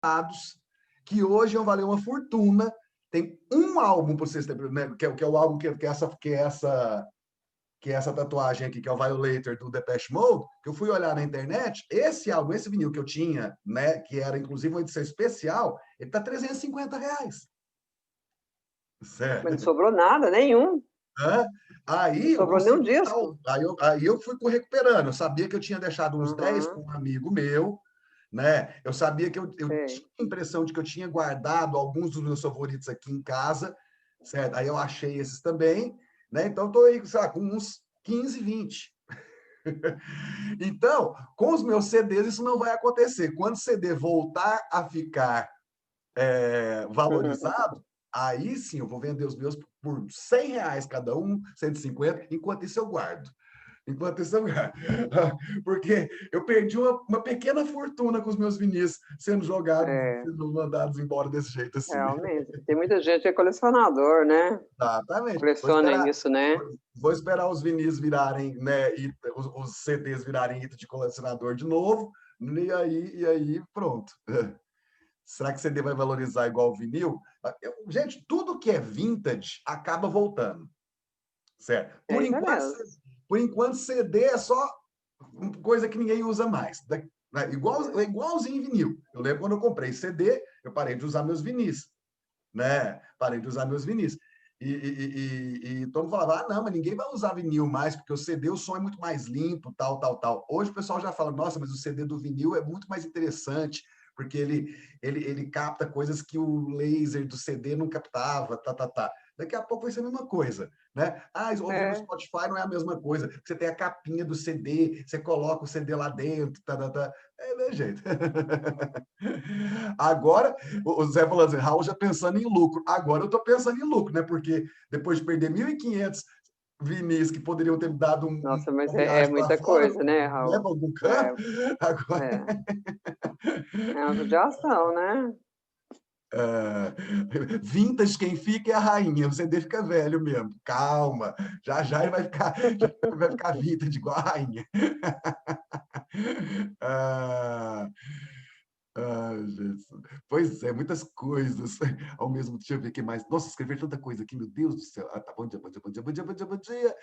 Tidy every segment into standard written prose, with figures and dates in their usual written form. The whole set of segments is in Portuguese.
lançados, que hoje vão valer uma fortuna. Tem um álbum para vocês terem, né, que é o álbum que é essa tatuagem aqui, que é o Violator do Depeche Mode, que eu fui olhar na internet, esse álbum, esse vinil que eu tinha, né, que era inclusive uma edição especial, ele tá R$ 350. Mas não Certo? sobrou nada, nenhum. Hã? Não Aí eu sobrou nenhum consegui disco. aí eu fui recuperando. Eu sabia que eu tinha deixado uns 10 Uhum, com um amigo meu, né? Eu sabia que eu sei. tinha a impressão de que eu tinha guardado alguns dos meus favoritos aqui em casa, certo? Aí eu achei esses também, né? Então estou aí, sei lá, com uns 15, 20. Então, com os meus CDs, isso não vai acontecer. Quando o CD voltar a ficar valorizado, aí sim eu vou vender os meus por R$ 100 cada um, 150, enquanto isso eu guardo. Enquanto isso eu guardo. Porque eu perdi uma pequena fortuna com os meus vinis sendo jogados, É, sendo mandados embora desse jeito assim. realmente. Tem muita gente que é colecionador, né? Exatamente. Coleciona isso, né? Vou esperar os vinis virarem, né, os CDs virarem item de colecionador de novo, e aí pronto. Será que CD vai valorizar igual o vinil? Gente, tudo que é vintage acaba voltando, certo? É isso mesmo. Por enquanto CD é só coisa que ninguém usa mais. Né? Igualzinho em vinil. Eu lembro quando eu comprei CD, eu parei de usar meus vinis, né? Parei de usar meus vinis. E todo mundo falava, não, mas ninguém vai usar vinil mais, porque o CD, o som é muito mais limpo, tal, tal, tal. Hoje o pessoal já fala, nossa, mas o CD do vinil é muito mais interessante, porque ele capta coisas que o laser do CD não captava, tá, tá, tá. Daqui a pouco vai ser a mesma coisa, né? Ouvir no É, Spotify não é a mesma coisa. Você tem a capinha do CD, você coloca o CD lá dentro, tá, tá, tá. É do jeito. Agora, o Zé falou assim, Raul já pensando em lucro. Agora eu estou pensando em lucro, né? Porque depois de perder 1.500 vinis que poderiam ter me dado nossa, mas uma é viagem para muita fora, coisa, né, né, Raul? para algum É, canto, agora é. É uma judiação, né? vintage quem fica é a rainha, o CD fica velho mesmo. Calma, já ele vai ficar vintage igual a rainha. Ah, Jesus. Pois é, muitas coisas ao mesmo tempo. Deixa eu ver o que mais. Nossa, escrever tanta coisa aqui, meu Deus do céu. Tá, bom dia, bom dia, bom dia, bom dia, bom dia, bom dia.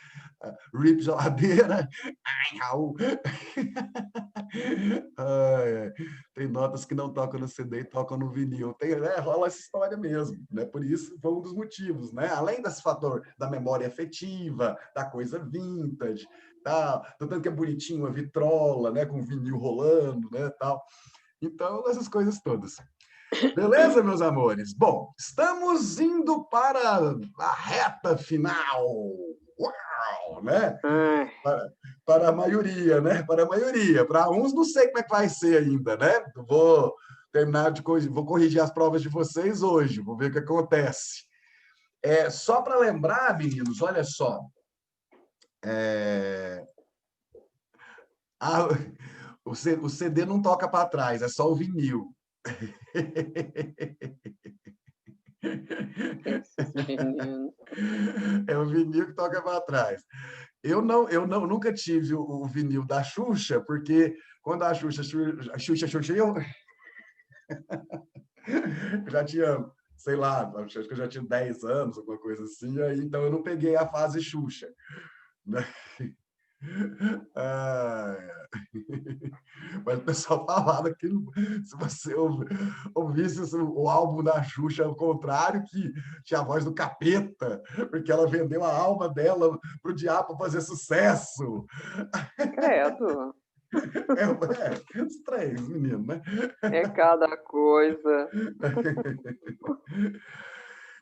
Rip geladeira. Ai, Raul. Ai, ai. Tem notas que não tocam no CD e tocam no vinil. Rola essa história mesmo, né? Por isso foi um dos motivos, né? Além desse fator da memória afetiva, da coisa vintage, tal, tanto que é bonitinho a vitrola, né? Com vinil rolando, né? Tal. Então, essas coisas todas. Beleza, meus amores? Bom, estamos indo para a reta final. Uau, né? Ai, Para a maioria, né? Para a maioria. Para uns, não sei como é que vai ser ainda, né? Vou terminar de vou corrigir as provas de vocês hoje, vou ver o que acontece. Só para lembrar, meninos, olha só. É, a- o CD não toca para trás, é só o vinil. esses meninos. É o vinil que toca para trás. Eu não, nunca tive o vinil da Xuxa, porque quando a Xuxa, eu já tinha, sei lá, acho que eu já tinha 10 anos, alguma coisa assim, aí, então eu não peguei a fase Xuxa. Né? Ah, mas o pessoal falava que se você ouvisse o álbum da Xuxa ao contrário, que tinha a voz do capeta, porque ela vendeu a alma dela para o diabo fazer sucesso. Credo. Estranho, menino, né? É cada coisa.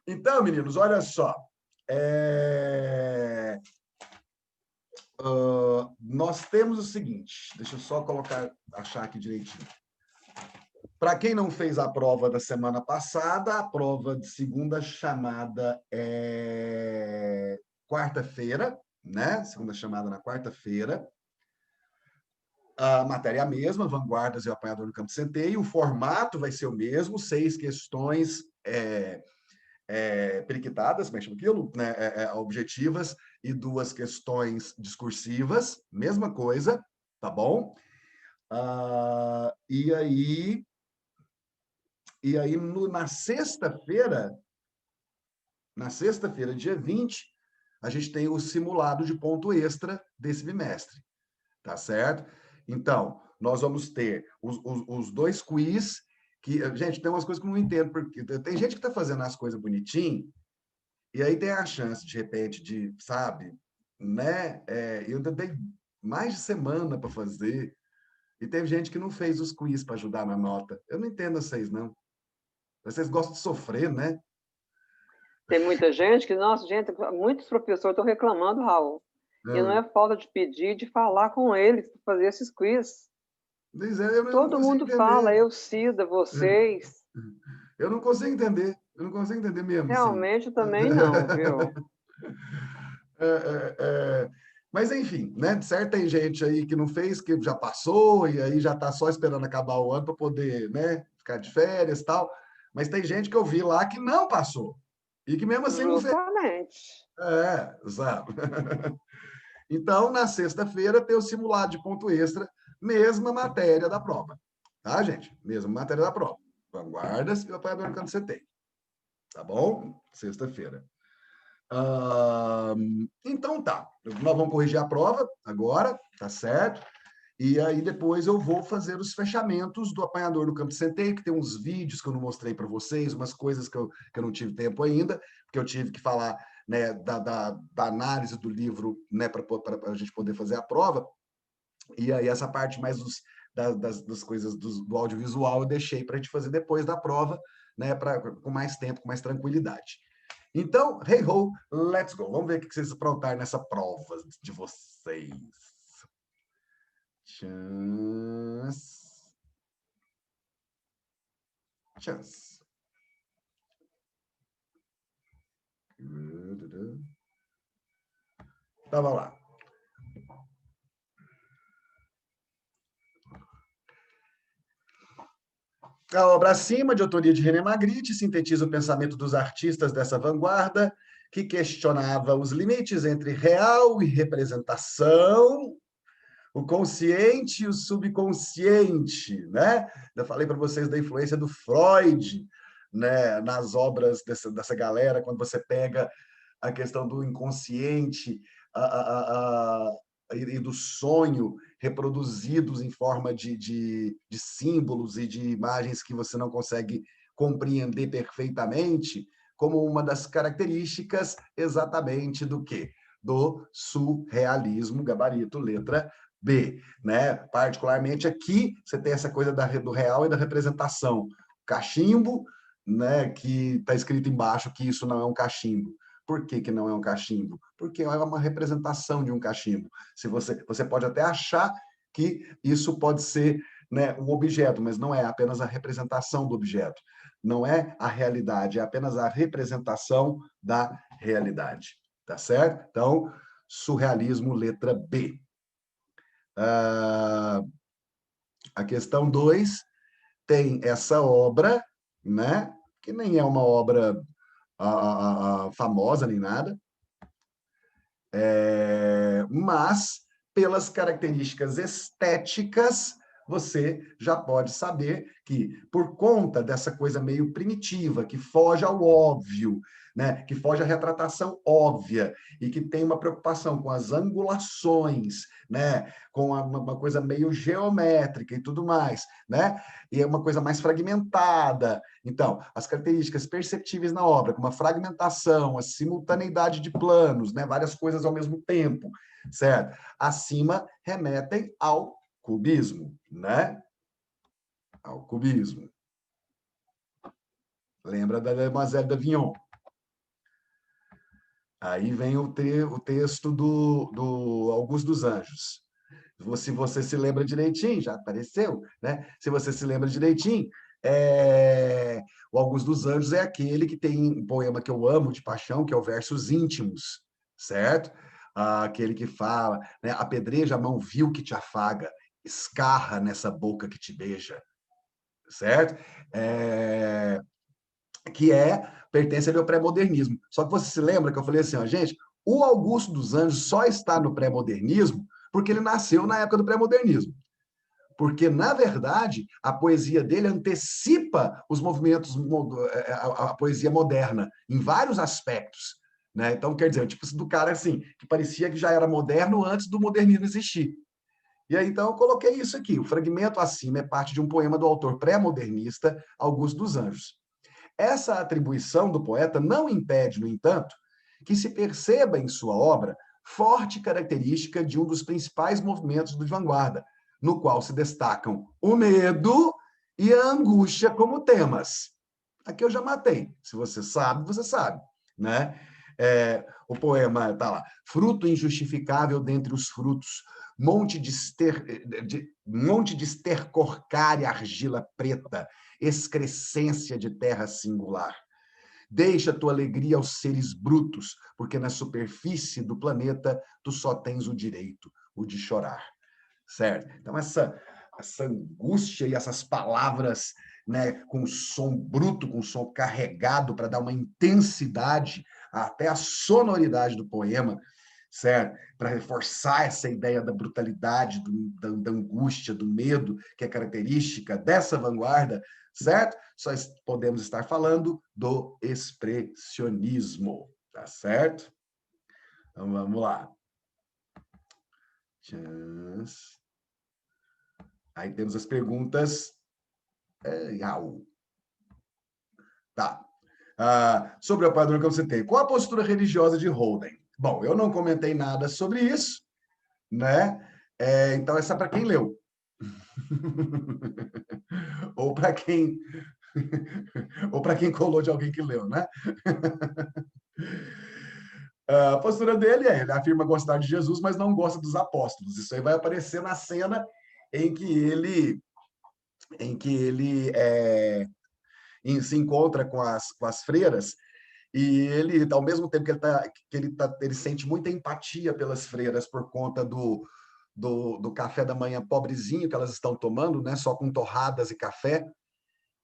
Então, meninos, olha só. É, nós temos o seguinte, deixa eu só achar aqui direitinho. Para quem não fez a prova da semana passada, a prova de segunda chamada é quarta-feira, né? Segunda chamada na quarta-feira. A matéria é a mesma, vanguardas e o apanhador no campo de centeio. O formato vai ser o mesmo, 6 questões periquitadas, como é que chama aquilo? Né? Objetivas e 2 questões discursivas, mesma coisa, tá bom? E aí E aí, na sexta-feira, dia 20, a gente tem o simulado de ponto extra desse bimestre, tá certo? Então, nós vamos ter os dois quiz, que, gente, tem umas coisas que eu não entendo, porque tem gente que está fazendo as coisas bonitinho, e aí tem a chance, de repente, de, sabe, né? Eu ainda dei mais de semana para fazer, e teve gente que não fez os quiz para ajudar na nota. Eu não entendo vocês, não. Vocês gostam de sofrer, né? Tem muita gente que, nossa, gente, muitos professores estão reclamando, Raul. E não é falta de pedir, de falar com eles para fazer esses quiz. Eu não Todo consigo mundo fala, entender. eu, Cida, vocês. Eu não consigo entender. Eu não consigo entender mesmo, sim. Realmente também não, viu? É, é, é. Mas, enfim, né? Certo, tem gente aí que não fez, que já passou, e aí já está só esperando acabar o ano para poder, né, ficar de férias e tal. Mas tem gente que eu vi lá que não passou. E que mesmo assim não fez. Justamente. Exato. Então, na sexta-feira, tem o simulado de ponto extra, mesma matéria da prova. Tá, gente? Mesma matéria da prova. Vanguardas e o apoiador no canto você tem. Tá bom? Sexta-feira. Então tá. Nós vamos corrigir a prova agora, tá certo? E aí depois eu vou fazer os fechamentos do apanhador do Campo Centeio, que tem uns vídeos que eu não mostrei para vocês, umas coisas que eu não tive tempo ainda, porque eu tive que falar, né, da análise do livro, né, para a gente poder fazer a prova. E aí essa parte mais das coisas do audiovisual eu deixei para a gente fazer depois da prova, né, com mais tempo, com mais tranquilidade. Então, hey ho, let's go. Vamos ver o que vocês aprontaram nessa prova de vocês. Chance. Chance. Então, vamos lá. A obra acima, de autoria de René Magritte, sintetiza o pensamento dos artistas dessa vanguarda, que questionava os limites entre real e representação, o consciente e o subconsciente, né? Eu falei para vocês da influência do Freud, né, nas obras dessa galera, quando você pega a questão do inconsciente e do sonho reproduzidos em forma de símbolos e de imagens que você não consegue compreender perfeitamente, como uma das características exatamente do quê? Do surrealismo, gabarito, letra B, né? Particularmente aqui, você tem essa coisa do real e da representação. Cachimbo, né, que está escrito embaixo que isso não é um cachimbo. Por que não é um cachimbo? Porque é uma representação de um cachimbo. Se você pode até achar que isso pode ser, né, um objeto, mas não é apenas a representação do objeto. Não é a realidade, é apenas a representação da realidade. Tá certo? Então, surrealismo, letra B. A questão 2 tem essa obra, né, que nem é uma obra famosa nem nada, mas pelas características estéticas, você já pode saber que, por conta dessa coisa meio primitiva, que foge ao óbvio, né, que foge à retratação óbvia, e que tem uma preocupação com as angulações, né, com uma coisa meio geométrica e tudo mais, né, e é uma coisa mais fragmentada. Então, as características perceptíveis na obra, como a fragmentação, a simultaneidade de planos, né, várias coisas ao mesmo tempo, certo? Acima remetem ao cubismo, né? Ao cubismo. Lembra da Demoiselle d'Avignon? Aí vem o texto do Augusto dos Anjos. Se você se lembra direitinho, já apareceu, né? Se você se lembra direitinho, o Augusto dos Anjos é aquele que tem um poema que eu amo de paixão, que é o Versos Íntimos, certo? Aquele que fala, né? Apedreja a mão vil que te afaga, escarra nessa boca que te beija, certo? Pertence ali ao pré-modernismo. Só que você se lembra que eu falei assim, ó, gente, o Augusto dos Anjos só está no pré-modernismo porque ele nasceu na época do pré-modernismo. porque, na verdade, a poesia dele antecipa os movimentos, a poesia moderna, em vários aspectos. Né? Então, quer dizer, tipo do cara assim, que parecia que já era moderno antes do modernismo existir. E aí, então, eu coloquei isso aqui. O fragmento acima é parte de um poema do autor pré-modernista Augusto dos Anjos. Essa atribuição do poeta não impede, no entanto, que se perceba em sua obra forte característica de um dos principais movimentos de vanguarda, no qual se destacam o medo e a angústia como temas. Aqui eu já matei. Se você sabe, você sabe. Né? O poema está lá. Fruto injustificável dentre os frutos, monte de estercor e argila preta, excrescência de terra singular. Deixa tua alegria aos seres brutos, porque na superfície do planeta tu só tens o direito, o de chorar. Certo? Então, essa angústia e essas palavras, né, com som bruto, com som carregado, para dar uma intensidade, até a sonoridade do poema, certo? Para reforçar essa ideia da brutalidade, da angústia, do medo, que é característica dessa vanguarda, certo? Só podemos estar falando do expressionismo, tá certo? Então, vamos lá. Aí temos as perguntas. Tá. Sobre o padrão que você tem. Qual a postura religiosa de Holden? Bom, eu não comentei nada sobre isso, né? Então, essa é para quem leu. Ou para quem colou de alguém que leu, né? A postura dele ele afirma gostar de Jesus, mas não gosta dos apóstolos. Isso aí vai aparecer na cena em que ele se encontra com as freiras, e ele, ao mesmo tempo que ele sente muita empatia pelas freiras por conta do café da manhã pobrezinho que elas estão tomando, né, só com torradas e café,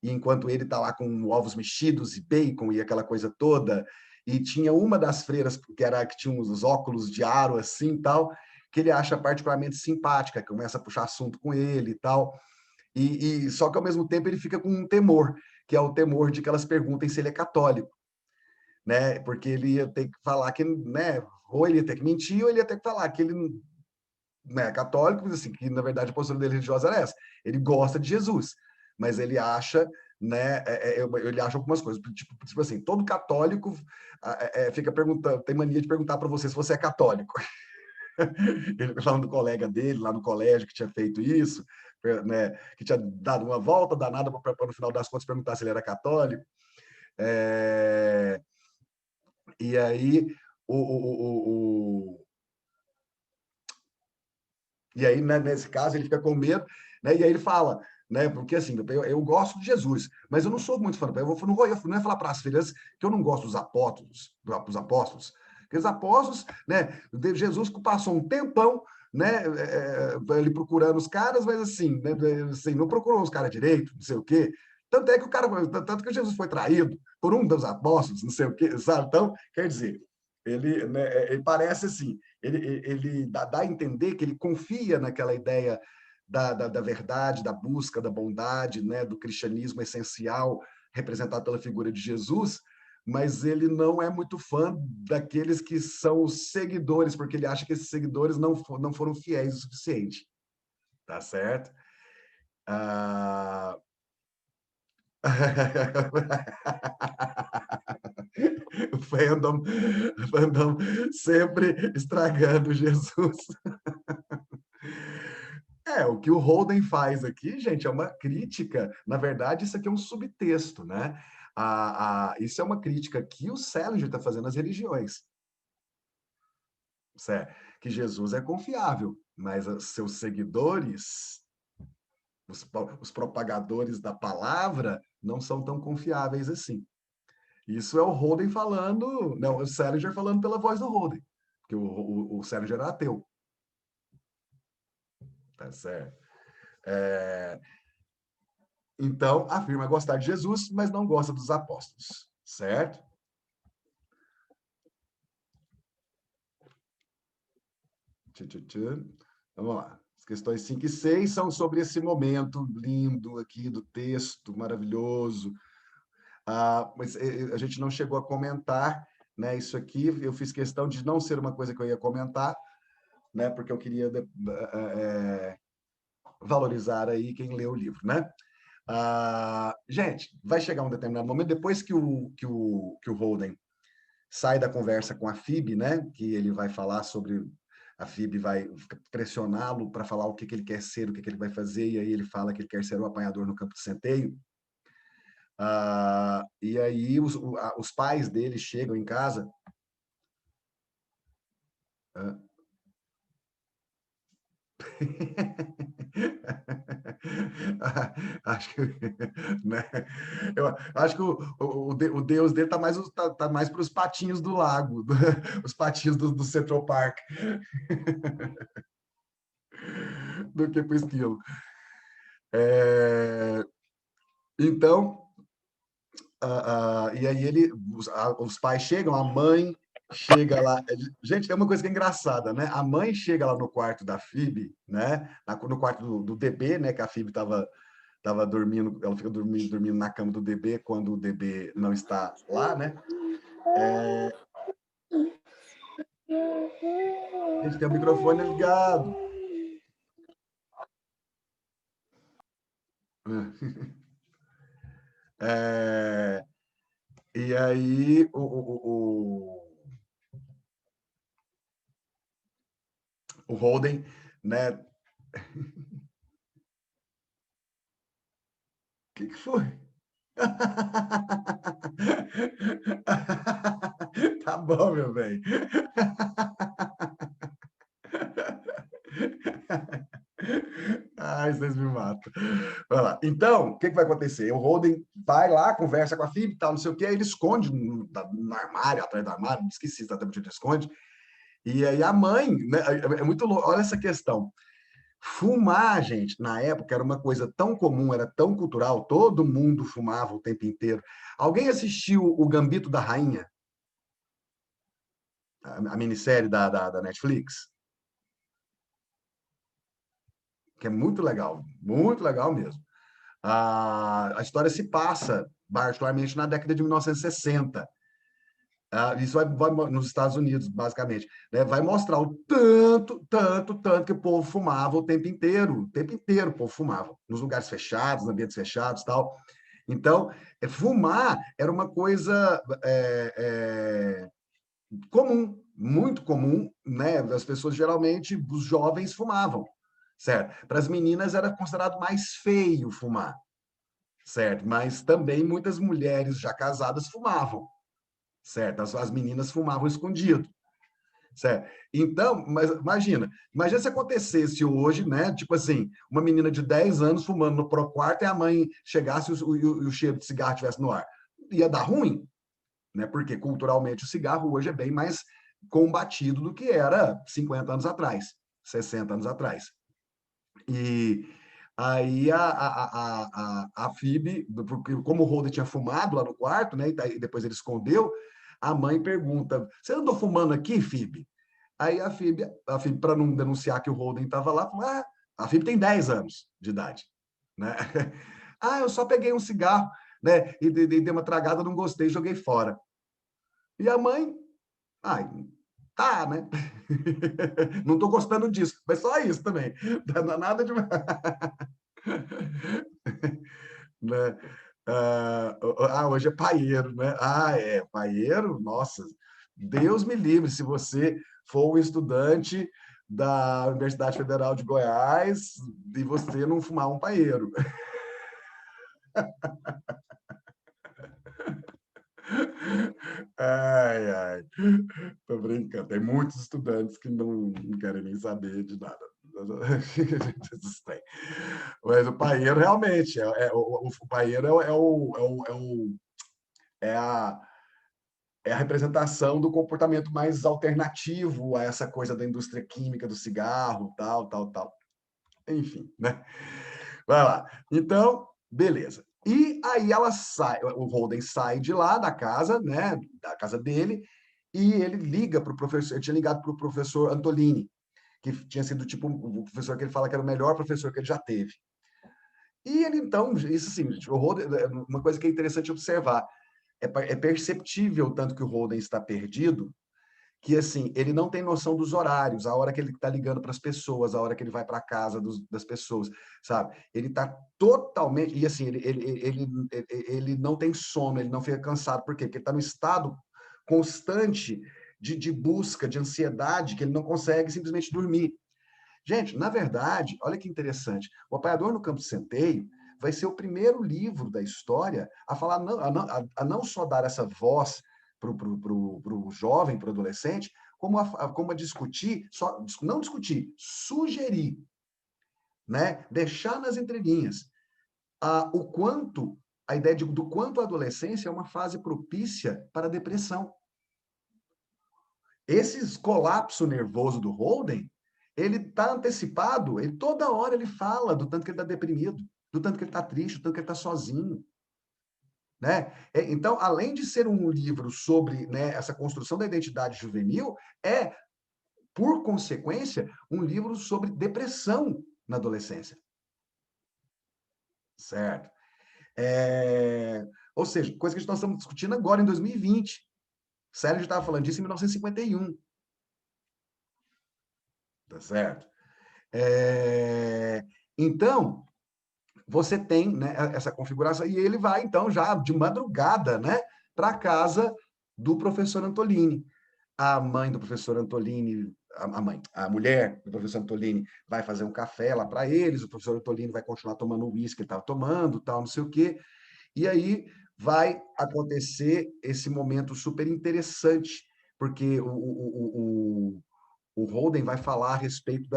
e enquanto ele está lá com ovos mexidos e bacon e aquela coisa toda, e tinha uma das freiras que tinha uns óculos de aro assim e tal, que ele acha particularmente simpática, que começa a puxar assunto com ele e tal, e só que ao mesmo tempo ele fica com um temor, que é o temor de que elas perguntem se ele é católico, né? Porque ele ia ter que falar que, né? Ou ele ia ter que mentir, ou ele ia ter que falar que ele não é católico, mas assim, que na verdade a postura dele religiosa era essa. Ele gosta de Jesus, mas ele acha, né? Ele acha algumas coisas, tipo assim, todo católico fica perguntando, tem mania de perguntar para você se você é católico. Ele falando do colega dele lá no colégio que tinha feito isso, né, que tinha dado uma volta danada para no final das contas perguntar se ele era católico. E aí né, nesse caso ele fica com medo, né, e aí ele fala, né, porque assim, eu gosto de Jesus, mas eu não sou muito fã, eu não ia falar para as filhas que eu não gosto dos apóstolos, porque os apóstolos, né, Jesus passou um tempão, né, ele procurando os caras, mas assim, né, assim, não procurou os caras direito, não sei o quê. Tanto que Jesus foi traído por um dos apóstolos, não sei o quê, sabe? Então, quer dizer, ele parece assim, ele dá a entender que ele confia naquela ideia da verdade, da busca da bondade, né, do cristianismo essencial representado pela figura de Jesus, mas ele não é muito fã daqueles que são os seguidores, porque ele acha que esses seguidores não foram fiéis o suficiente. Tá certo? O fandom sempre estragando Jesus. O que o Holden faz aqui, gente, é uma crítica. Na verdade, isso aqui é um subtexto, né? Isso é uma crítica que o Salinger está fazendo às religiões. Certo? Que Jesus é confiável, mas seus seguidores, os propagadores da palavra, não são tão confiáveis assim. Isso é o Holden falando, não, o Salinger falando pela voz do Holden, porque o Salinger era ateu. Tá certo? Então, afirma gostar de Jesus, mas não gosta dos apóstolos, certo? Vamos lá. questões 5 e 6 são sobre esse momento lindo aqui do texto, maravilhoso. Mas a gente não chegou a comentar, né, isso aqui. Eu fiz questão de não ser uma coisa que eu ia comentar, né, porque eu queria valorizar aí quem lê o livro, né? Gente, vai chegar um determinado momento, depois que o Holden sai da conversa com a Phoebe, né, que ele vai falar sobre... A Phoebe vai pressioná-lo para falar o que ele quer ser, o que ele vai fazer, e aí ele fala que ele quer ser um apanhador no campo de centeio. E aí os pais dele chegam em casa. Acho que, né? Eu acho que o Deus dele tá mais para os patinhos do lago, os patinhos do Central Park, do que para o esquilo. Então, e aí os pais chegam, a mãe chega lá. Gente, tem uma coisa que é engraçada, né? A mãe chega lá no quarto da Phoebe, né? No quarto do DB, né? Que a Phoebe estava dormindo, ela fica dormindo na cama do DB quando o DB não está lá, né? Gente, tem o microfone ligado. E aí o Holden, né? O que foi? Tá bom, meu bem. Ai, vocês me matam. Vai lá. Então, o que vai acontecer? O Holden vai lá, conversa com a Phoebe, tal, não sei o quê, aí ele esconde no armário, atrás do armário, esqueci exatamente onde ele esconde. E aí a mãe, né, é muito louco, olha essa questão. Fumar, gente, na época era uma coisa tão comum, era tão cultural, todo mundo fumava o tempo inteiro. Alguém assistiu o Gambito da Rainha? A minissérie da Netflix? Que é muito legal mesmo. A história se passa, particularmente, na década de 1960. Isso vai nos Estados Unidos, basicamente. Né? Vai mostrar o tanto que o povo fumava o tempo inteiro o povo fumava, nos lugares fechados, nos ambientes fechados, tal. Então, fumar era uma coisa comum, muito comum, né? As pessoas, geralmente, os jovens fumavam, certo? Para as meninas era considerado mais feio fumar, certo? Mas também muitas mulheres já casadas fumavam, certo? As meninas fumavam escondido, certo? Então, mas imagina se acontecesse hoje, né? Tipo assim, uma menina de 10 anos fumando no próprio quarto e a mãe chegasse e o cheiro de cigarro estivesse no ar. Ia dar ruim, né? Porque culturalmente o cigarro hoje é bem mais combatido do que era 50 anos atrás, 60 anos atrás. E aí a Phoebe, porque como o Holden tinha fumado lá no quarto, né? E depois ele escondeu, a mãe pergunta: "Você andou fumando aqui, Phoebe?" Aí a Phoebe para não denunciar que o Holden estava lá, falou: a Phoebe tem 10 anos de idade, né? Eu só peguei um cigarro, né? E dei uma tragada, não gostei, joguei fora. E a mãe, tá, né? Não estou gostando disso, mas só isso também. Não é nada de. Né? Hoje é paieiro, né? Paieiro? Nossa, Deus me livre se você for um estudante da Universidade Federal de Goiás e você não fumar um paieiro. Ai, tô brincando. Tem muitos estudantes que não querem nem saber de nada. Mas o paieiro realmente o paieiro é a, é a representação do comportamento mais alternativo a essa coisa da indústria química, do cigarro, tal. Enfim, né? Vai lá. Então, beleza. E aí ela sai, o Holden sai de lá da casa, né? Da casa dele, e ele liga para o professor, ele tinha ligado para o professor Antolini, que tinha sido tipo o professor que ele fala que era o melhor professor que ele já teve. E ele, então, isso assim, o Holden, uma coisa que é interessante observar, é perceptível tanto que o Holden está perdido, que assim, ele não tem noção dos horários, a hora que ele está ligando para as pessoas, a hora que ele vai para a casa das pessoas, sabe? Ele está totalmente, e assim, ele não tem sono, ele não fica cansado, por quê? Porque ele está no estado constante de busca, de ansiedade, que ele não consegue simplesmente dormir. Gente, na verdade, olha que interessante, O Apanhador no Campo de Centeio vai ser o primeiro livro da história a falar, a não só dar essa voz para o jovem, para o adolescente, como a discutir, não discutir, sugerir, né? Deixar nas entrelinhas o quanto, a ideia do quanto a adolescência é uma fase propícia para a depressão. Esse colapso nervoso do Holden, ele está antecipado, toda hora ele fala do tanto que ele está deprimido, do tanto que ele está triste, do tanto que ele está sozinho. Né? Então, além de ser um livro sobre, né, essa construção da identidade juvenil, por consequência, um livro sobre depressão na adolescência. Certo? Ou seja, coisa que nós estamos discutindo agora, em 2020. Sérgio estava falando disso em 1951. Tá certo? Então, você tem, né, essa configuração, e ele vai, então, já de madrugada, né, para a casa do professor Antolini. A mãe do professor Antolini, a mulher do professor Antolini vai fazer um café lá para eles, o professor Antolini vai continuar tomando o uísque que ele estava tomando, tal, não sei o quê, e aí vai acontecer esse momento super interessante, porque o Holden vai falar a respeito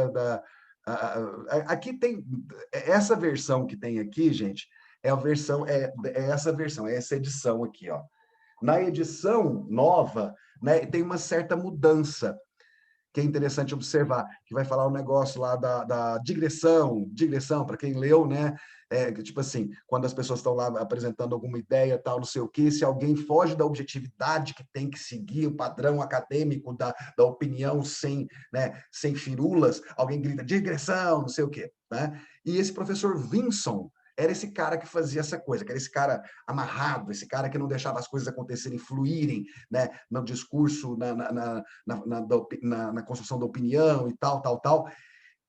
aqui tem essa versão que tem aqui, gente, é essa edição aqui, ó. Na edição nova, né, tem uma certa mudança que é interessante observar, que vai falar um negócio lá da digressão, para quem leu, né? Tipo assim, quando as pessoas estão lá apresentando alguma ideia, tal, não sei o quê, se alguém foge da objetividade que tem que seguir o padrão acadêmico da opinião sem firulas, alguém grita digressão, não sei o quê, né? E esse professor Vinson era esse cara que fazia essa coisa, que era esse cara amarrado, esse cara que não deixava as coisas acontecerem, fluírem, né, no discurso, na construção da opinião e tal, tal, tal.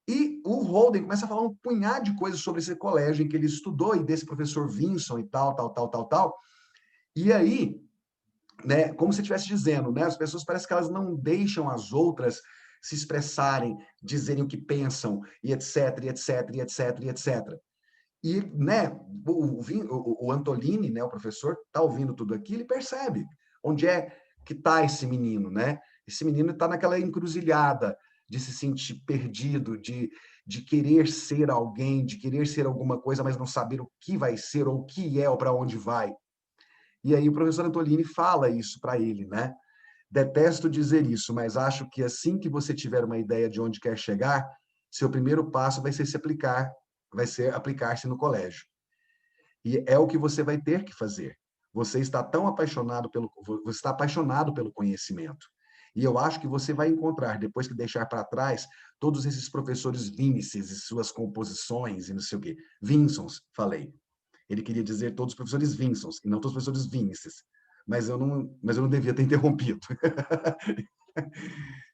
E o Holden começa a falar um punhado de coisas sobre esse colégio em que ele estudou e desse professor Vinson e tal, tal, tal, tal, tal. E aí, né, como se estivesse dizendo, né, as pessoas parecem que elas não deixam as outras se expressarem, dizerem o que pensam, e etc, e etc, e etc, e etc. E, né, o Antolini, né, o professor, está ouvindo tudo aqui, ele percebe onde é que está esse menino, né? Esse menino está naquela encruzilhada de se sentir perdido, de querer ser alguém, de querer ser alguma coisa, mas não saber o que vai ser, ou o que é, ou para onde vai. E aí o professor Antolini fala isso para ele, né? Detesto dizer isso, mas acho que assim que você tiver uma ideia de onde quer chegar, seu primeiro passo vai ser aplicar-se no colégio. E é o que você vai ter que fazer. Você está apaixonado pelo conhecimento. E eu acho que você vai encontrar, depois que deixar para trás, todos esses professores Vinces e suas composições e não sei o quê. Vinsons, falei. Ele queria dizer todos os professores Vinsons, e não todos os professores Vinces. Mas eu não devia ter interrompido.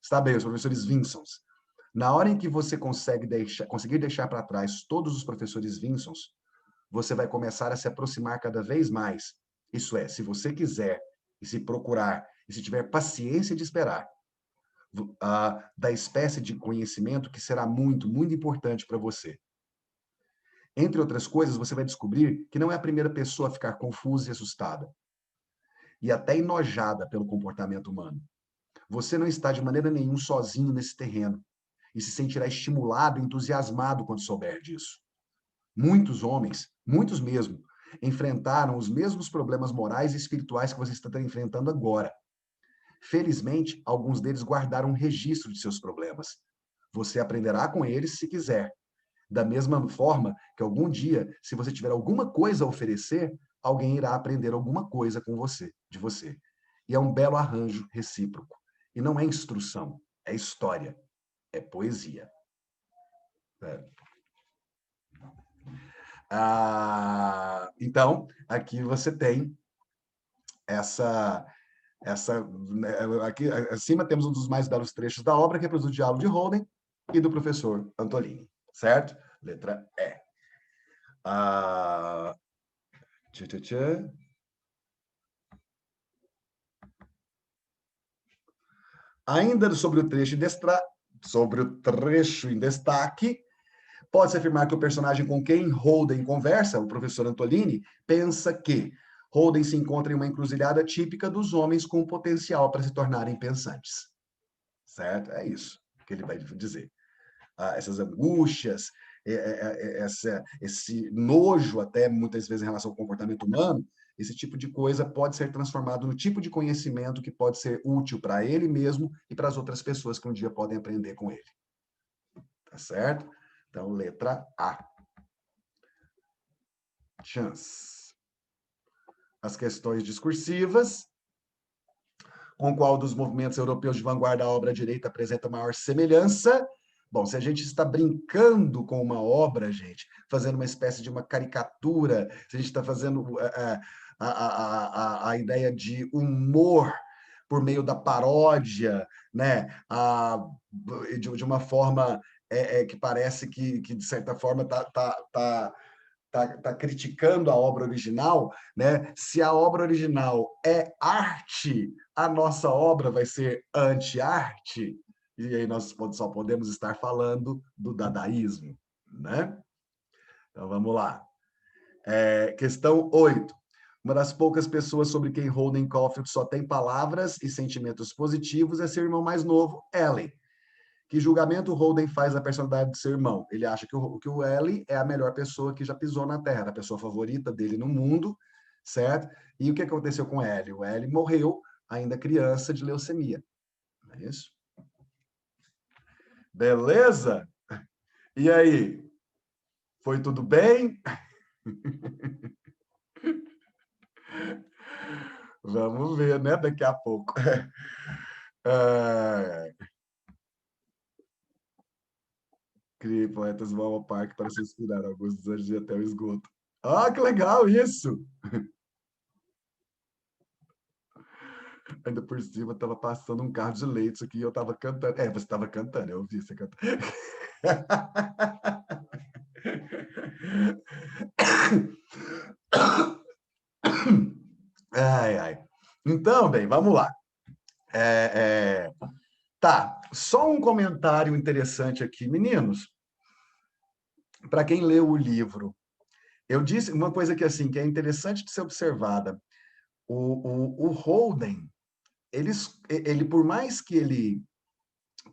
Está bem, os professores Vinsons. Na hora em que você conseguir deixar para trás todos os professores Vinsons, você vai começar a se aproximar cada vez mais. Isso é, se você quiser, e se procurar, e se tiver paciência de esperar, da espécie de conhecimento que será muito, muito importante para você. Entre outras coisas, você vai descobrir que não é a primeira pessoa a ficar confusa e assustada, e até enojada pelo comportamento humano. Você não está de maneira nenhuma sozinho nesse terreno, e se sentirá estimulado e entusiasmado quando souber disso. Muitos homens, muitos mesmo, enfrentaram os mesmos problemas morais e espirituais que você está enfrentando agora. Felizmente, alguns deles guardaram um registro de seus problemas. Você aprenderá com eles se quiser. Da mesma forma que algum dia, se você tiver alguma coisa a oferecer, alguém irá aprender alguma coisa com você, de você. E é um belo arranjo recíproco. E não é instrução, é história. é poesia. Então, aqui você tem aqui acima temos um dos mais belos trechos da obra, que é o diálogo de Holden e do professor Antolini, certo? Letra E. Ainda sobre o trecho em destaque, pode-se afirmar que o personagem com quem Holden conversa, o professor Antolini, pensa que Holden se encontra em uma encruzilhada típica dos homens com potencial para se tornarem pensantes. Certo? É isso que ele vai dizer. Essas angústias, esse nojo, até muitas vezes em relação ao comportamento humano, esse tipo de coisa pode ser transformado no tipo de conhecimento que pode ser útil para ele mesmo e para as outras pessoas que um dia podem aprender com ele. Tá certo? Então, letra A. Chance. As questões discursivas. Com qual dos movimentos europeus de vanguarda a obra direita apresenta maior semelhança? Bom, se a gente está brincando com uma obra, gente, fazendo uma espécie de uma caricatura, se a gente está fazendo a ideia de humor por meio da paródia, né? De uma forma que parece que, de certa forma, está criticando a obra original, né? Se a obra original é arte, a nossa obra vai ser anti-arte, e aí nós só podemos estar falando do dadaísmo, né? Então vamos lá. Questão 8. Uma das poucas pessoas sobre quem Holden Caulfield só tem palavras e sentimentos positivos é seu irmão mais novo, Ellie. Que julgamento Holden faz da personalidade do seu irmão? Ele acha que o Ellie é a melhor pessoa que já pisou na Terra, a pessoa favorita dele no mundo, certo? E o que aconteceu com o Ellie? O Ellie morreu, ainda criança, de leucemia. Não é isso? Beleza? E aí? Foi tudo bem? Vamos ver, né? Daqui a pouco. Criei poetas vão ao parque para se inspirar. Alguns desejos até o esgoto. Ah, que legal isso! Ainda por cima, estava passando um carro de leite aqui e eu estava cantando. Você estava cantando, eu ouvi você cantando. Ai, ai. Então, bem, vamos lá. Tá, só um comentário interessante aqui, meninos. Para quem leu o livro, eu disse uma coisa que assim que é interessante de ser observada. O Holden, ele, por mais que ele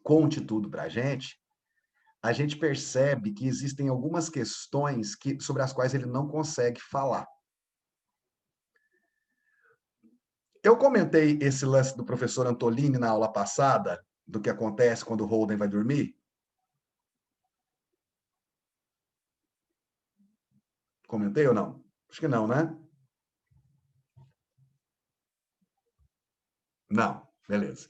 conte tudo para a gente percebe que existem algumas questões sobre as quais ele não consegue falar. Eu comentei esse lance do professor Antolini na aula passada, do que acontece quando o Holden vai dormir. Comentei ou não? Acho que não, né? Não, beleza.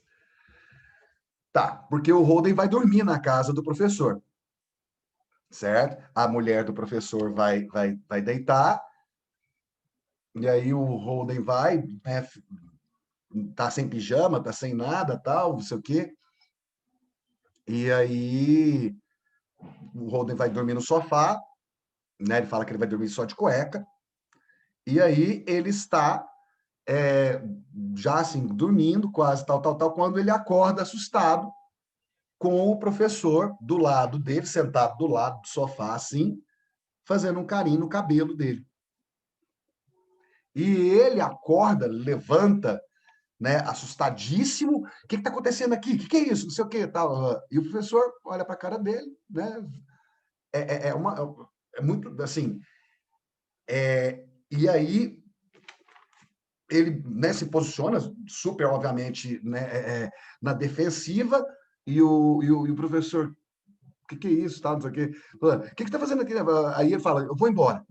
Tá, porque o Holden vai dormir na casa do professor, certo? A mulher do professor vai deitar, e aí o Holden vai, né, tá sem pijama, tá sem nada, tal, não sei o quê. E aí o Holden vai dormir no sofá, né? Ele fala que ele vai dormir só de cueca. E aí ele está já assim, dormindo quase, tal, quando ele acorda assustado com o professor do lado dele, sentado do lado do sofá, assim, fazendo um carinho no cabelo dele. E ele acorda, levanta, né, assustadíssimo. O que está acontecendo aqui? O que é isso? Não sei o que. Tal. E o professor olha para a cara dele, né? É muito assim. E aí ele, né, se posiciona super, obviamente, né, na defensiva, e o professor, o que é isso? Tal, não sei o quê. O que está fazendo aqui? Aí ele fala, eu vou embora.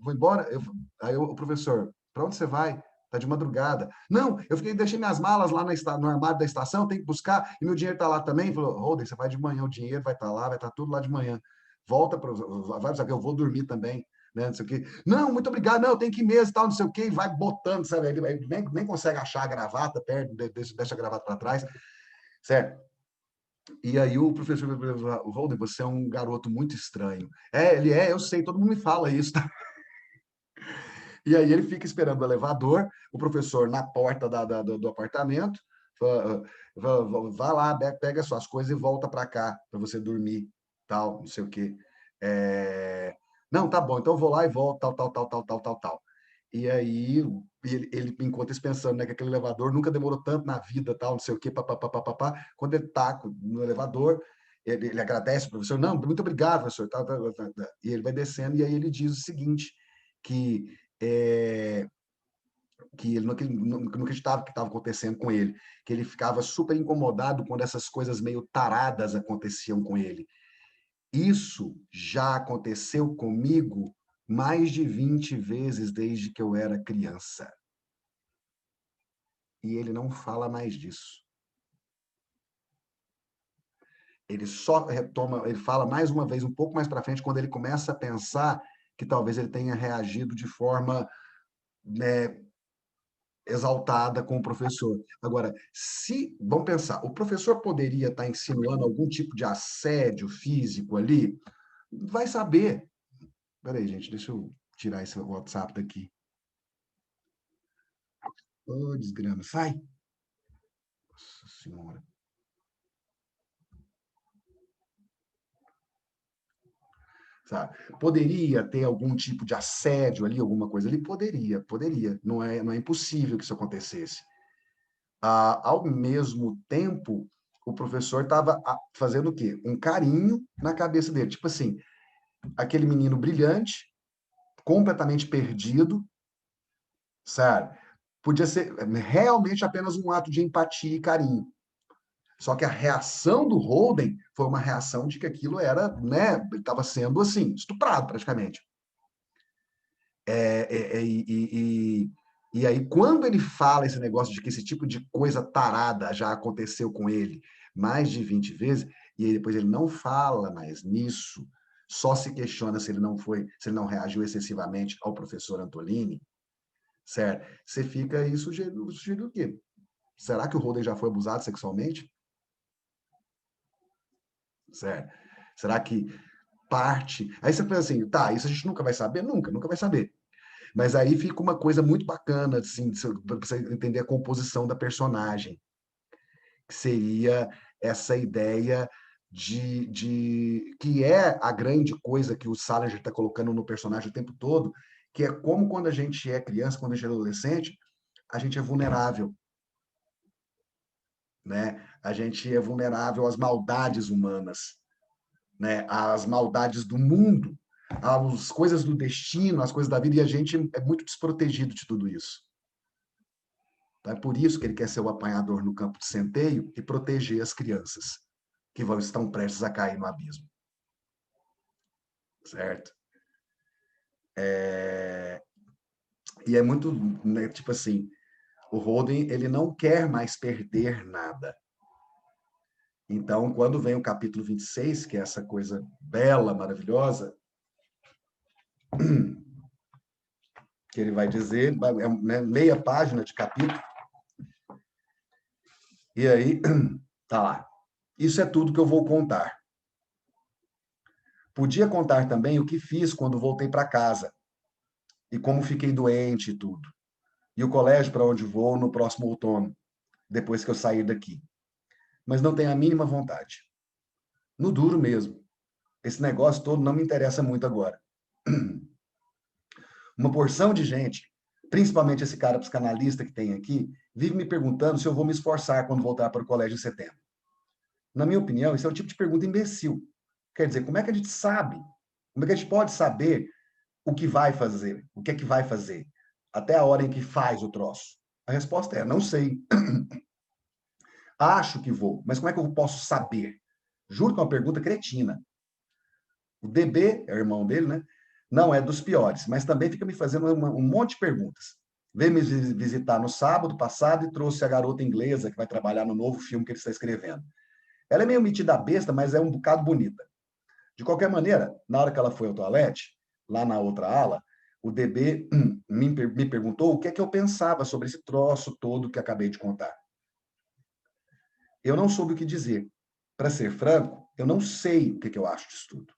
Aí o professor, para onde você vai? tá de madrugada. Não, deixei minhas malas lá no armário da estação, tem que buscar, e meu dinheiro tá lá também. Ele falou, Holden, você vai de manhã, o dinheiro vai estar lá, vai estar tudo lá de manhã. Volta, vai saber, eu vou dormir também, né, não sei o quê. Não, muito obrigado, não, eu tenho que ir mesmo, tal, não sei o quê, e vai botando, sabe? Ele nem consegue achar a gravata, deixa a gravata para trás, certo? E aí o professor falou, Holden, você é um garoto muito estranho. Eu sei, todo mundo me fala isso, tá? E aí ele fica esperando o elevador, o professor na porta do apartamento, vá lá, pega suas coisas e volta para cá, para você dormir, tal, não sei o quê. Não, tá bom, então eu vou lá e volto, tal. E aí ele me encontra pensando, né, que aquele elevador nunca demorou tanto na vida, tal, não sei o quê, papapá. Quando ele tá no elevador, ele agradece o professor, não, muito obrigado, professor, tal. E ele vai descendo, e aí ele diz o seguinte, que é, que ele não acreditava que estava acontecendo com ele, que ele ficava super incomodado quando essas coisas meio taradas aconteciam com ele. Isso já aconteceu comigo mais de 20 vezes desde que eu era criança. E ele não fala mais disso. Ele só retoma, ele fala mais uma vez, um pouco mais para frente, quando ele começa a pensar que talvez ele tenha reagido de forma, né, exaltada com o professor. Agora, vamos pensar, o professor poderia estar insinuando algum tipo de assédio físico ali? Vai saber. Peraí, gente, deixa eu tirar esse WhatsApp daqui. Ô, desgrama, sai! Nossa Senhora. Sabe? Poderia ter algum tipo de assédio ali, alguma coisa ali? Poderia. Não é impossível que isso acontecesse. Ao mesmo tempo, o professor estava fazendo o quê? Um carinho na cabeça dele. Tipo assim, aquele menino brilhante, completamente perdido, sabe? Podia ser realmente apenas um ato de empatia e carinho. Só que a reação do Holden foi uma reação de que aquilo era, né? Ele estava sendo, assim, estuprado praticamente. E aí, quando ele fala esse negócio de que esse tipo de coisa tarada já aconteceu com ele mais de 20 vezes, e aí depois ele não fala mais nisso, só se questiona se ele não reagiu excessivamente ao professor Antolini, certo? Você fica aí sugerindo o quê? Será que o Holden já foi abusado sexualmente? Certo? Será que parte... Aí você pensa assim, tá, isso a gente nunca vai saber? Nunca vai saber. Mas aí fica uma coisa muito bacana, assim, para você entender a composição da personagem, que seria essa ideia que é a grande coisa que o Salinger está colocando no personagem o tempo todo, que é como quando a gente é criança, quando a gente é adolescente, a gente é vulnerável, né? A gente é vulnerável às maldades humanas, né? Às maldades do mundo, às coisas do destino, às coisas da vida, e a gente é muito desprotegido de tudo isso. É por isso que ele quer ser o apanhador no campo de centeio e proteger as crianças que estão prestes a cair no abismo. Certo? E é muito, né, tipo assim, o Holden, ele não quer mais perder nada. Então, quando vem o capítulo 26, que é essa coisa bela, maravilhosa, que ele vai dizer, é meia página de capítulo, e aí, tá lá. Isso é tudo que eu vou contar. Podia contar também o que fiz quando voltei para casa, e como fiquei doente e tudo. E o colégio para onde vou no próximo outono, depois que eu sair daqui. Mas não tenho a mínima vontade. No duro mesmo. Esse negócio todo não me interessa muito agora. Uma porção de gente, principalmente esse cara psicanalista que tem aqui, vive me perguntando se eu vou me esforçar quando voltar para o colégio em setembro. Na minha opinião, isso é o tipo de pergunta imbecil. Quer dizer, como é que a gente sabe? Como é que a gente pode saber o que vai fazer? O que é que vai fazer? Até a hora em que faz o troço. A resposta é: não sei. Acho que vou, mas como é que eu posso saber? Juro que é uma pergunta cretina. O DB, é o irmão dele, né? Não é dos piores, mas também fica me fazendo um monte de perguntas. veio me visitar no sábado passado e trouxe a garota inglesa que vai trabalhar no novo filme que ele está escrevendo. Ela é meio metida besta, mas é um bocado bonita. De qualquer maneira, na hora que ela foi ao toalete, lá na outra ala, o DB me perguntou o que é que eu pensava sobre esse troço todo que acabei de contar. Eu não soube o que dizer. Para ser franco, eu não sei o que eu acho disso tudo.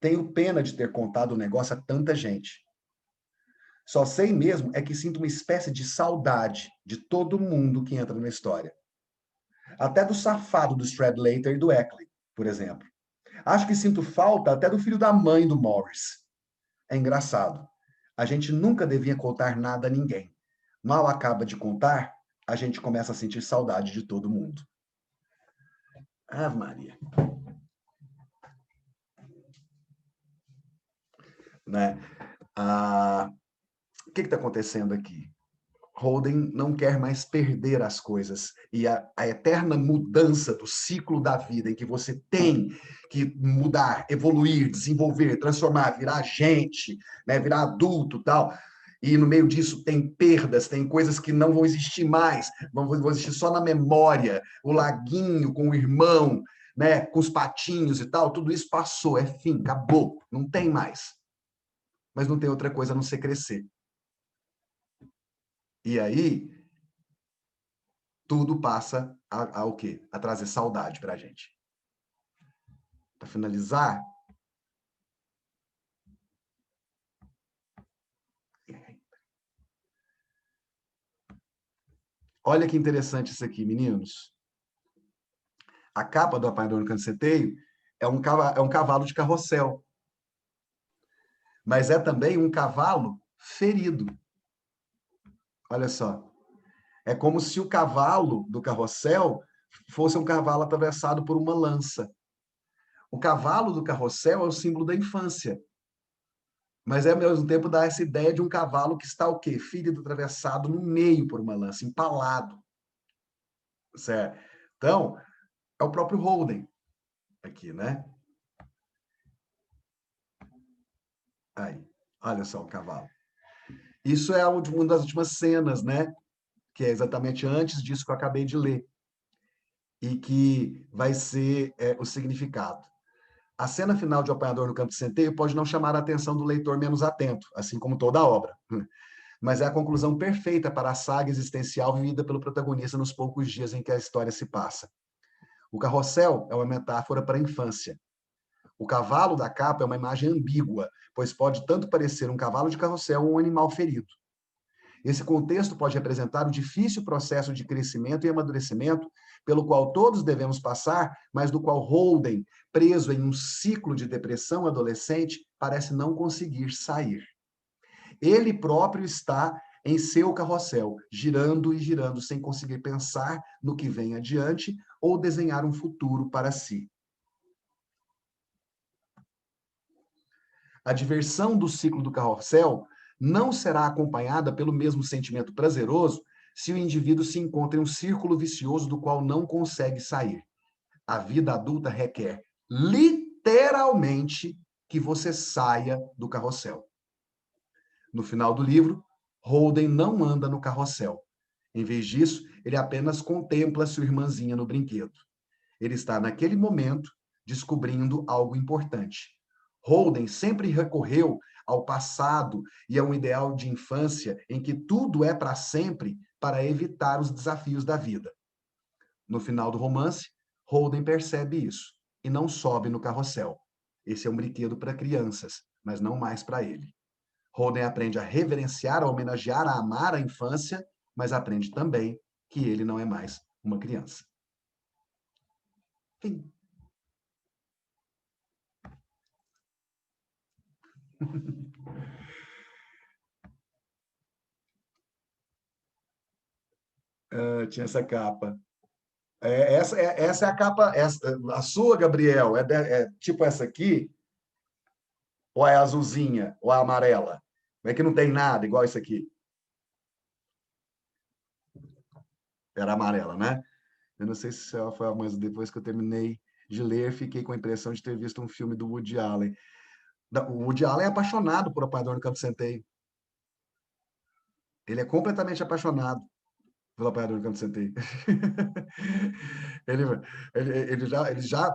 Tenho pena de ter contado o negócio a tanta gente. Só sei mesmo é que sinto uma espécie de saudade de todo mundo que entra na história. Até do safado do Stradlater e do Eckley, por exemplo. Acho que sinto falta até do filho da mãe do Morris. É engraçado. A gente nunca devia contar nada a ninguém. Mal acaba de contar, a gente começa a sentir saudade de todo mundo. Ave Maria. Né? O que está acontecendo aqui? Holden não quer mais perder as coisas. E a eterna mudança do ciclo da vida, em que você tem que mudar, evoluir, desenvolver, transformar, virar gente, né, virar adulto e tal. E no meio disso tem perdas, tem coisas que não vão existir mais, vão existir só na memória. O laguinho com o irmão, né, com os patinhos e tal, tudo isso passou, é fim, acabou, não tem mais. Mas não tem outra coisa a não ser crescer. E aí, tudo passa ao quê? A trazer saudade para a gente. Para finalizar, olha que interessante isso aqui, meninos. A capa do Apanhador no Canto Centeio é um cavalo de carrossel. Mas é também um cavalo ferido. Olha só. É como se o cavalo do carrossel fosse um cavalo atravessado por uma lança. O cavalo do carrossel é o símbolo da infância. Mas, ao mesmo tempo, dá essa ideia de um cavalo que está o quê? Ferido, atravessado no meio por uma lança, empalado. Certo? Então, é o próprio Holden aqui, né? Aí, olha só o cavalo. Isso é uma das últimas cenas, né? Que é exatamente antes disso que eu acabei de ler. E que vai ser o significado. A cena final de O Apanhador no Campo de Centeio pode não chamar a atenção do leitor menos atento, assim como toda a obra. Mas é a conclusão perfeita para a saga existencial vivida pelo protagonista nos poucos dias em que a história se passa. O carrossel é uma metáfora para a infância. O cavalo da capa é uma imagem ambígua, pois pode tanto parecer um cavalo de carrossel ou um animal ferido. Esse contexto pode representar o difícil processo de crescimento e amadurecimento pelo qual todos devemos passar, mas do qual Holden, preso em um ciclo de depressão adolescente, parece não conseguir sair. Ele próprio está em seu carrossel, girando e girando, sem conseguir pensar no que vem adiante ou desenhar um futuro para si. A diversão do ciclo do carrossel não será acompanhada pelo mesmo sentimento prazeroso se o indivíduo se encontra em um círculo vicioso do qual não consegue sair. A vida adulta requer, literalmente, que você saia do carrossel. No final do livro, Holden não anda no carrossel. Em vez disso, ele apenas contempla sua irmãzinha no brinquedo. Ele está, naquele momento, descobrindo algo importante. Holden sempre recorreu ao passado e a um ideal de infância em que tudo é para sempre para evitar os desafios da vida. No final do romance, Holden percebe isso e não sobe no carrossel. Esse é um brinquedo para crianças, mas não mais para ele. Holden aprende a reverenciar, a homenagear, a amar a infância, mas aprende também que ele não é mais uma criança. Fim. Tinha essa capa. Essa é a capa, a sua, Gabriel, é tipo essa aqui, ou é azulzinha, ou é amarela? É que não tem nada, igual isso aqui. Era amarela, né? Eu não sei se ela foi, mas depois que eu terminei de ler, fiquei com a impressão de ter visto um filme do Woody Allen. O Woody Allen é apaixonado por Apanhador no Campo de Centeio. Ele é completamente apaixonado pelo apanhador do Canto Centeio. ele, ele já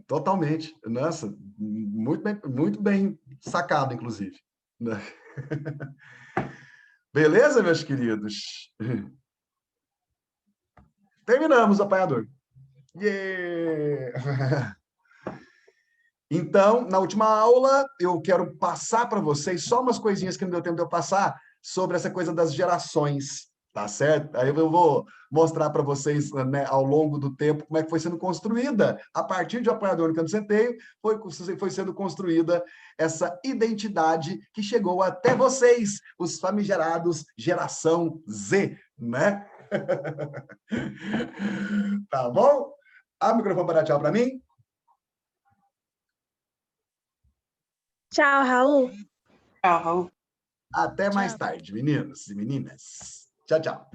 totalmente, nossa, muito bem sacado, inclusive. Né? Beleza, meus queridos? Terminamos o apanhador. Yeah! Então, na última aula, eu quero passar para vocês só umas coisinhas que não deu tempo de eu passar sobre essa coisa das gerações, tá certo? Aí eu vou mostrar para vocês, né, ao longo do tempo, como é que foi sendo construída, a partir de Apanhador no Canto Centeio, foi sendo construída essa identidade que chegou até vocês, os famigerados geração Z, né? Tá bom? Abre o microfone para dar tchau para mim. Tchau, Raul. Tchau, Raul. Até mais tarde, meninos e meninas. Tchau, tchau.